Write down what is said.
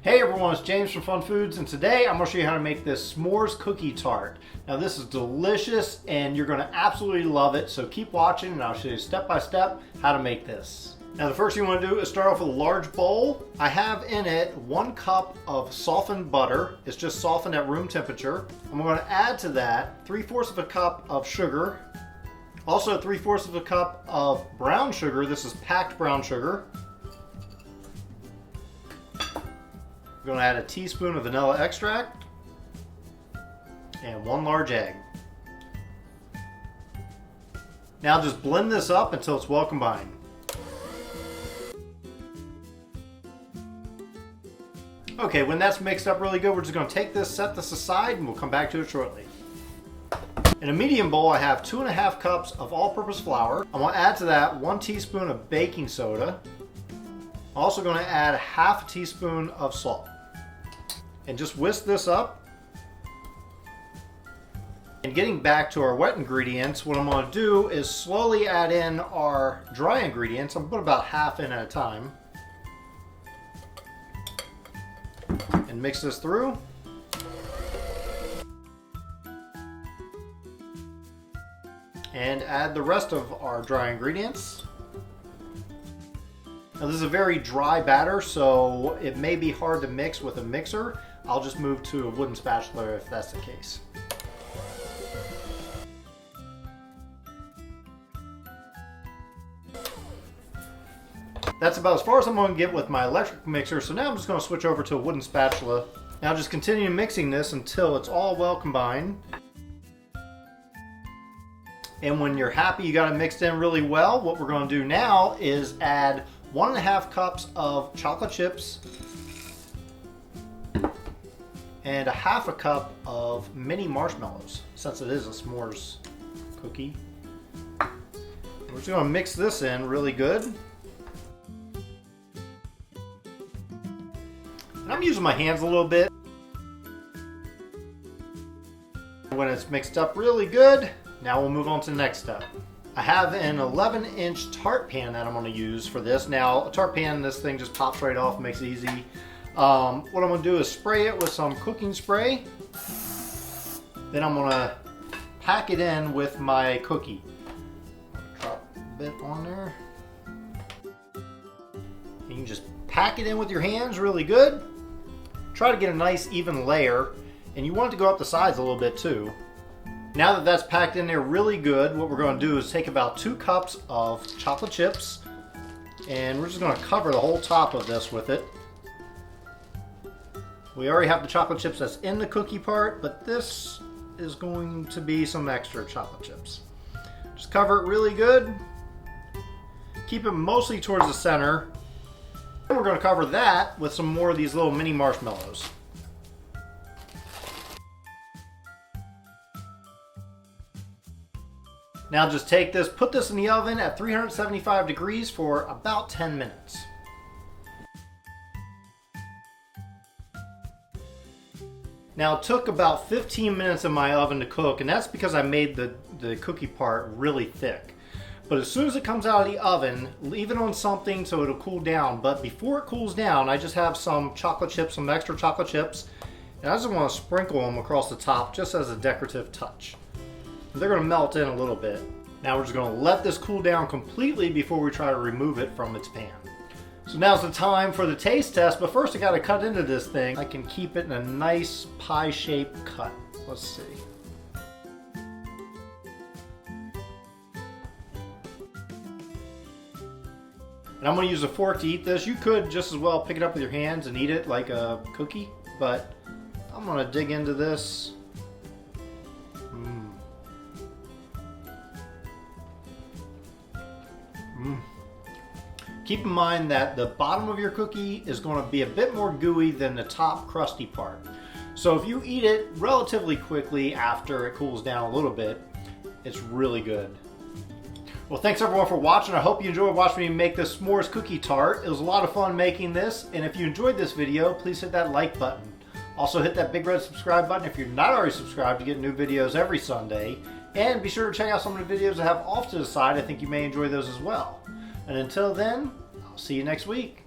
Hey everyone, it's James from Fun Foods, and today I'm going to show you how to make this s'mores cookie tart. Now this is delicious and you're going to absolutely love it, so keep watching and I'll show you step by step how to make this. Now the first thing you want to do is start off with a large bowl. I have in it 1 cup of softened butter. It's just softened at room temperature. I'm going to add to that 3/4 of a cup of sugar. Also 3/4 of a cup of brown sugar. This is packed brown sugar. I'm going to add a teaspoon of vanilla extract and 1 large egg. Now just blend this up until it's well combined. Okay, when that's mixed up really good, we're just going to take this, set this aside, and we'll come back to it shortly. In a medium bowl, I have 2½ cups of all-purpose flour. I'm going to add to that 1 teaspoon of baking soda. I'm also going to add 1/2 teaspoon of salt. And just whisk this up. And getting back to our wet ingredients, what I'm going to do is slowly add in our dry ingredients. I'm going to put about half in at a time. And mix this through. And add the rest of our dry ingredients. Now this is a very dry batter, so it may be hard to mix with a mixer. I'll just move to a wooden spatula if that's the case. That's about as far as I'm going to get with my electric mixer, so now I'm just going to switch over to a wooden spatula. Now just continue mixing this until it's all well combined. And when you're happy you got it mixed in really well, what we're going to do now is add 1½ cups of chocolate chips and 1/2 cup of mini marshmallows, since it is a s'mores cookie. We're just going to mix this in really good. And I'm using my hands a little bit. When it's mixed up really good, now we'll move on to the next step. I have an 11-inch Tart pan that I'm going to use for this. Now, a Tart pan, this thing just pops right off, makes it easy. What I'm going to do is spray it with some cooking spray. Then I'm going to pack it in with my cookie. Drop a bit on there. You can just pack it in with your hands really good. Try to get a nice even layer, and you want it to go up the sides a little bit too. Now that that's packed in there really good, what we're going to do is take about 2 cups of chocolate chips, and we're just going to cover the whole top of this with it. We already have the chocolate chips that's in the cookie part, but this is going to be some extra chocolate chips. Just cover it really good. Keep it mostly towards the center. And we're going to cover that with some more of these little mini marshmallows. Now just take this, put this in the oven at 375 degrees for about 10 minutes. Now it took about 15 minutes in my oven to cook, and that's because I made the cookie part really thick. But as soon as it comes out of the oven, leave it on something so it'll cool down. But before it cools down, I just have some chocolate chips, some extra chocolate chips, and I just want to sprinkle them across the top just as a decorative touch. They're going to melt in a little bit. Now we're just going to let this cool down completely before we try to remove it from its pan. So now's the time for the taste test, but first I got to cut into this thing. I can keep it in a nice pie-shaped cut. Let's see. And I'm going to use a fork to eat this. You could just as well pick it up with your hands and eat it like a cookie, but I'm going to dig into this. Keep in mind that the bottom of your cookie is going to be a bit more gooey than the top crusty part. So if you eat it relatively quickly after it cools down a little bit, it's really good. Well, thanks everyone for watching. I hope you enjoyed watching me make this s'mores cookie tart. It was a lot of fun making this, and if you enjoyed this video, please hit that like button. Also hit that big red subscribe button if you're not already subscribed to get new videos every Sunday. And be sure to check out some of the videos I have off to the side. I think you may enjoy those as well. And until then, I'll see you next week.